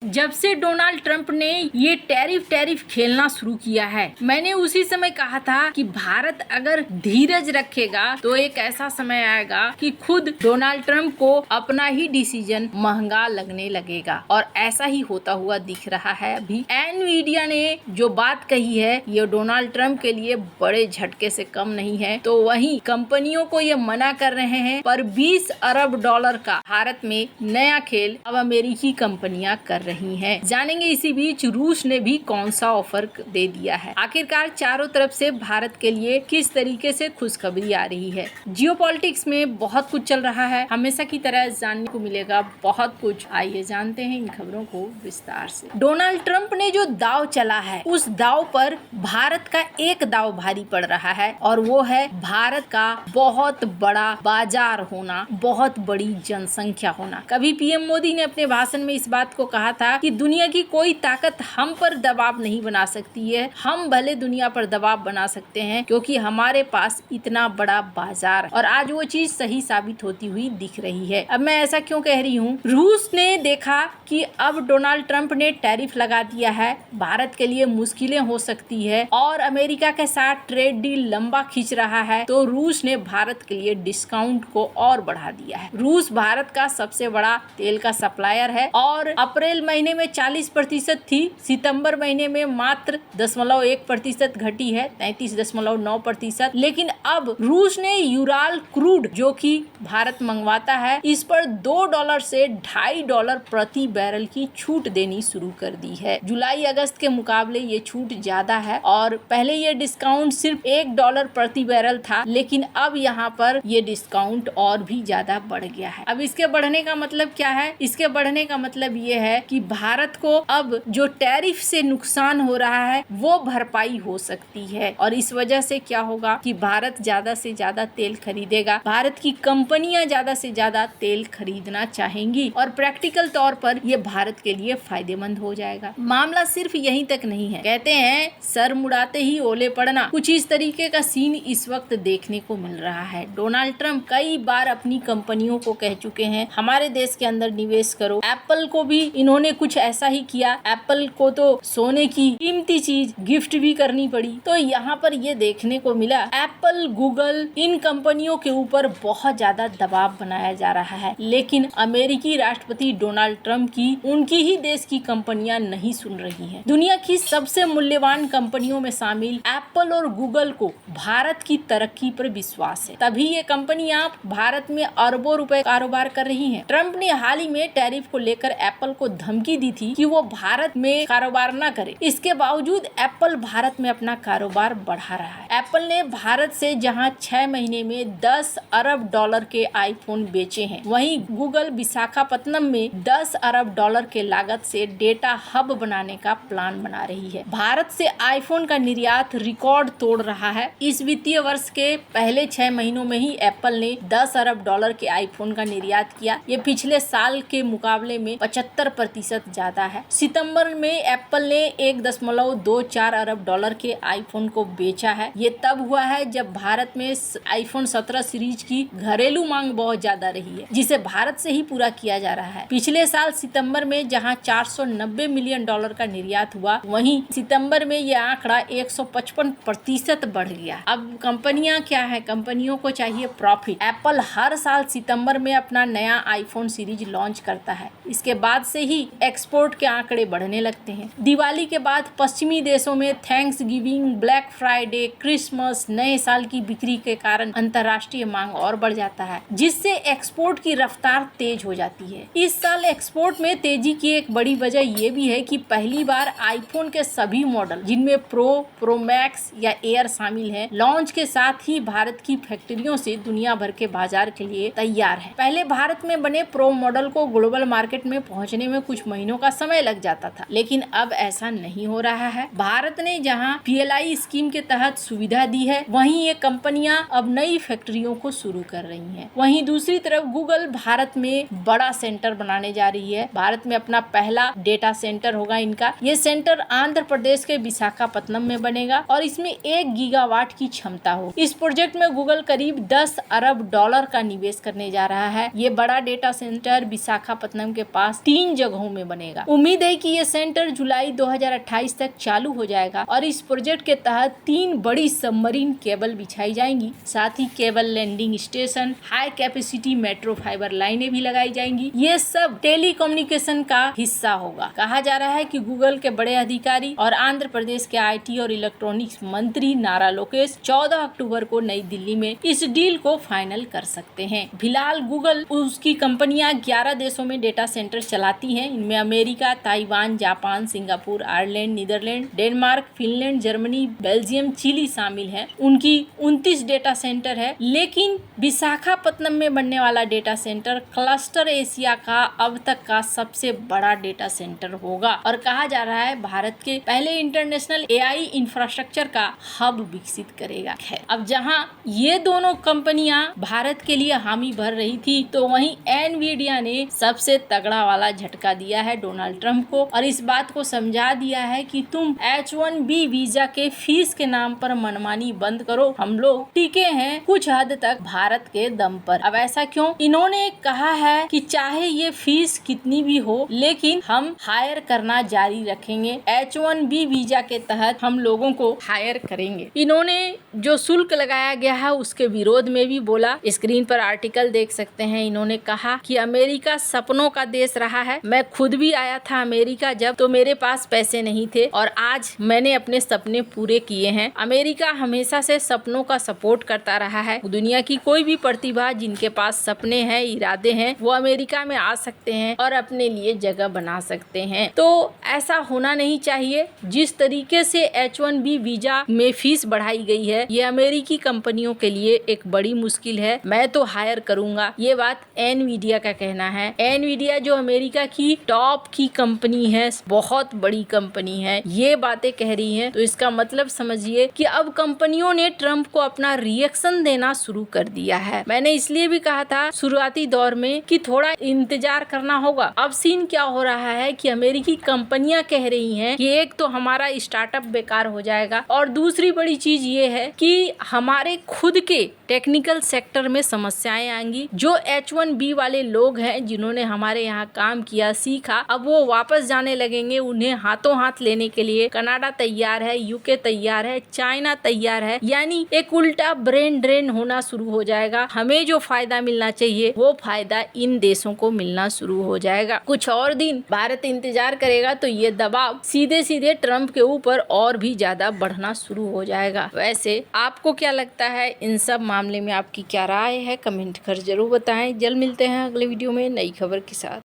जब से Donald Trump ने ये टैरिफ खेलना शुरू किया है, मैंने उसी समय कहा था कि भारत अगर धीरज रखेगा तो एक ऐसा समय आएगा कि खुद डोनाल्ड ट्रंप को अपना ही डिसीजन महंगा लगने लगेगा। और ऐसा ही होता हुआ दिख रहा है। अभी एनवीडिया ने जो बात कही है ये डोनाल्ड ट्रंप के लिए बड़े झटके से कम नहीं है। तो वहीं कंपनियों को ये मना कर रहे हैं, पर 20 अरब डॉलर का भारत में नया खेल अब अमेरिकी कंपनियां कर रही हैं। जानेंगे इसी बीच रूस ने भी कौन सा ऑफर दे दिया है। आखिरकार चारों तरफ से भारत के लिए किस तरीके से खुशखबरी आ रही है। जियोपॉलिटिक्स में बहुत कुछ चल रहा है, हमेशा की तरह जानने को मिलेगा बहुत कुछ। आइए जानते हैं इन खबरों को विस्तार से। डोनाल्ड ट्रंप ने जो दाव चला है उस दाव पर भारत का एक दाव भारी पड़ रहा है और वो है भारत का बहुत बड़ा बाजार होना, बहुत बड़ी जनसंख्या होना। कभी पीएम मोदी ने अपने भाषण में इस बात को कहा था कि दुनिया की कोई ताकत हम पर दबाव नहीं बना सकती है, हम भले दुनिया पर दबाव बना सकते हैं क्योंकि हमारे पास इतना बड़ा बाजार। और आज वो चीज सही साबित होती हुई दिख रही है। अब मैं ऐसा क्यों कह रही हूँ, रूस ने देखा कि अब डोनाल्ड ट्रंप ने टैरिफ लगा दिया है, भारत के लिए मुश्किलें हो सकती है और अमेरिका के साथ ट्रेड डील लंबा खींच रहा है, तो रूस ने भारत के लिए डिस्काउंट को और बढ़ा दिया है। रूस भारत का सबसे बड़ा तेल का सप्लायर है और अप्रैल महीने में 40% थी, सितंबर महीने में मात्र 0.1% घटी है, 33.9%। लेकिन अब रूस ने यूराल क्रूड जो कि भारत मंगवाता है, इस पर $2 से $2.5 प्रति बैरल की छूट देनी शुरू कर दी है। जुलाई अगस्त के मुकाबले ये छूट ज्यादा है और पहले ये डिस्काउंट सिर्फ $1 प्रति बैरल था, लेकिन अब यहाँ पर ये डिस्काउंट और भी ज्यादा बढ़ गया है। अब इसके बढ़ने का मतलब क्या है? इसके बढ़ने का मतलब ये है कि भारत को अब जो टैरिफ से नुकसान हो रहा है वो भरपाई हो सकती है और इस वजह से क्या होगा कि भारत ज्यादा से ज्यादा तेल खरीदेगा, भारत की कंपनियां ज्यादा से ज्यादा तेल खरीदना चाहेंगी और प्रैक्टिकल तौर पर ये भारत के लिए फायदेमंद हो जाएगा। मामला सिर्फ यहीं तक नहीं है, कहते हैं सर मुड़ाते ही ओले पड़ना, कुछ इस तरीके का सीन इस वक्त देखने को मिल रहा है। डोनाल्ड ट्रंप कई बार अपनी कंपनियों को कह चुके हैं हमारे देश के अंदर निवेश करो। एप्पल को भी इन्होंने कुछ ऐसा ही किया, एप्पल को तो सोने की कीमती चीज गिफ्ट भी करनी पड़ी। तो यहाँ पर ये देखने को मिला एप्पल, गूगल, इन कंपनियों के ऊपर बहुत ज्यादा दबाव बनाया जा रहा है, लेकिन अमेरिकी राष्ट्रपति डोनाल्ड ट्रंप की उनकी ही देश की कंपनियां नहीं सुन रही हैं। दुनिया की सबसे मूल्यवान कंपनियों में शामिल एप्पल और गूगल को भारत की तरक्की पर विश्वास है, तभी ये कंपनियां भारत में अरबों रुपए कारोबार कर रही हैं। ट्रंप ने हाल ही में टैरिफ को लेकर एप्पल को धमकी दी थी कि वो भारत में कारोबार न करे। इसके बावजूद एप्पल भारत में अपना कारोबार बढ़ा रहा है। एप्पल ने भारत से जहां 6 महीने में 10 अरब डॉलर के आईफोन बेचे हैं, वहीं गूगल विशाखापत्तनम में 10 अरब डॉलर के लागत से डेटा हब बनाने का प्लान बना रही है। भारत से आईफोन का निर्यात रिकॉर्ड तोड़ रहा है। इस वित्तीय वर्ष के पहले 6 महीनों में ही एप्पल ने 10 अरब डॉलर के आईफोन का निर्यात किया। ये पिछले साल के मुकाबले में 75% ज्यादा है। सितंबर में एप्पल ने 1.24 अरब डॉलर के आईफोन को बेचा है। ये तब हुआ है जब भारत में आईफोन 17 सीरीज की घरेलू मांग बहुत ज्यादा रही है, जिसे भारत से ही पूरा किया जा रहा है। पिछले साल सितंबर में जहां 490 मिलियन डॉलर का निर्यात हुआ, वहीं सितंबर में यह आंकड़ा 155% बढ़ गया। अब कंपनियां क्या है, कंपनियों को चाहिए प्रॉफिट। एप्पल हर साल सितंबर में अपना नया आईफोन सीरीज लॉन्च करता है, इसके बाद से ही एक्सपोर्ट के आंकड़े बढ़ने लगते हैं। दिवाली के बाद पश्चिमी देशों में thanks giving, black Friday, Christmas, नए साल की बिक्री के कारण अंतर्राष्ट्रीय मांग और बढ़ जाता है, जिससे एक्सपोर्ट की रफ्तार तेज हो जाती है। इस साल एक्सपोर्ट में तेजी की एक बड़ी वजह ये भी है कि पहली बार आईफोन के सभी मॉडल, जिनमें प्रो मैक्स या एयर शामिल है, लॉन्च के साथ ही भारत की फैक्ट्रियों से दुनिया भर के बाजार के लिए तैयार है। पहले भारत में बने प्रो मॉडल को ग्लोबल मार्केट में पहुंचने में कुछ महीनों का समय लग जाता था, लेकिन अब ऐसा नहीं हो रहा है। भारत ने जहां PLI स्कीम के तहत सुविधा दी है, वहीं ये कंपनियां अब नई फैक्ट्रियों को शुरू कर रही हैं। वहीं दूसरी तरफ गूगल भारत में बड़ा सेंटर बनाने जा रही है। भारत में अपना पहला डेटा सेंटर होगा इनका। ये सेंटर आंध्र प्रदेश के विशाखापत्तनम में बनेगा और इसमें 1 गीगावाट की क्षमता हो। इस प्रोजेक्ट में गूगल करीब 10 अरब डॉलर का निवेश करने जा रहा है। ये बड़ा डेटा सेंटर विशाखापत्तनम के पास 3 जगहों देशों में बनेगा। उम्मीद है कि ये सेंटर जुलाई 2028 तक चालू हो जाएगा और इस प्रोजेक्ट के तहत 3 बड़ी सबमरीन केबल बिछाई जाएंगी। साथ ही cable landing station, high capacity metro fibre लाइनें भी लगाई जाएंगी। ये सब टेलीकम्युनिकेशन का हिस्सा होगा। कहा जा रहा है कि गूगल के बड़े अधिकारी और आंध्र प्रदेश के IT और इलेक्ट्रॉनिक्स मंत्री नारा लोकेश 14 अक्टूबर को नई दिल्ली में इस डील को फाइनल कर सकते हैं। फिलहाल गूगल उसकी कंपनियां 11 देशों में डेटा सेंटर चलाती हैं। इनमें America, Taiwan, Japan, Singapore, Ireland, Netherland, Denmark, Finland, Germany, Belgium, Chile शामिल है। उनकी 29 डेटा सेंटर है। लेकिन विशाखापत्तनम में बनने वाला डेटा सेंटर क्लस्टर एशिया का अब तक का सबसे बड़ा डेटा सेंटर होगा और कहा जा रहा है भारत के पहले इंटरनेशनल AI इंफ्रास्ट्रक्चर का हब विकसित करेगा। खैर, अब जहां ये दोनों कंपनियां भारत के लिए हामी भर रही थी, तो वहीं एनवीडिया ने सबसे तगड़ा वाला झटका दिया है डोनाल्ड ट्रंप को और इस बात को समझा दिया है कि तुम H1B वीजा के फीस के नाम पर मनमानी बंद करो, हम लोग टिके हैं कुछ हद तक भारत के दम पर। अब ऐसा क्यों? इन्होंने कहा है कि चाहे ये फीस कितनी भी हो, लेकिन हम हायर करना जारी रखेंगे। H1B वीजा के तहत हम लोगों को हायर करेंगे। इन्होंने जो शुल्क लगाया गया है उसके विरोध में भी बोला। स्क्रीन पर आर्टिकल देख सकते हैं। इन्होंने कहा कि अमेरिका सपनों का देश रहा है। मैं खुद भी आया था अमेरिका जब, तो मेरे पास पैसे नहीं थे और आज मैंने अपने सपने पूरे किए हैं। अमेरिका हमेशा से सपनों का सपोर्ट करता रहा है। दुनिया की कोई भी प्रतिभा जिनके पास सपने हैं, इरादे हैं, वो अमेरिका में आ सकते हैं और अपने लिए जगह बना सकते हैं। तो ऐसा होना नहीं चाहिए। जिस तरीके से H1B वीजा में फीस बढ़ाई गई है, ये अमेरिकी कंपनियों के लिए एक बड़ी मुश्किल है। मैं तो हायर करूंगा, ये बात एनवीडिया का कहना है। एनवीडिया जो अमेरिका की टॉप की कंपनी है, बहुत बड़ी कंपनी है, ये बातें कह रही है। तो इसका मतलब समझिए कि अब कंपनियों ने ट्रंप को अपना रिएक्शन देना शुरू कर दिया है। मैंने इसलिए भी कहा था शुरुआती दौर में कि थोड़ा इंतजार करना होगा। अब सीन क्या हो रहा है कि अमेरिकी कंपनियां कह रही हैं कि एक तो हमारा स्टार्टअप बेकार हो जाएगा और दूसरी बड़ी चीज ये है कि हमारे खुद के टेक्निकल सेक्टर में समस्याएं आएंगी। जो H1B वाले लोग हैं जिन्होंने हमारे यहाँ काम किया, सीखा, अब वो वापस जाने लगेंगे। उन्हें हाथों हाथ लेने के लिए कनाडा तैयार है, UK तैयार है, चाइना तैयार है। यानी एक उल्टा ब्रेन ड्रेन होना शुरू हो जाएगा। हमें जो फायदा मिलना चाहिए वो फायदा इन देशों को मिलना शुरू हो जाएगा। कुछ और दिन भारत इंतजार करेगा तो ये दबाव सीधे सीधे ट्रंप के ऊपर और भी ज्यादा बढ़ना शुरू हो जाएगा। वैसे आपको क्या लगता है? इन सब मामले में आपकी क्या राय है? कमेंट कर जरूर बताएं। जल्द मिलते हैं अगले वीडियो में नई खबर के साथ।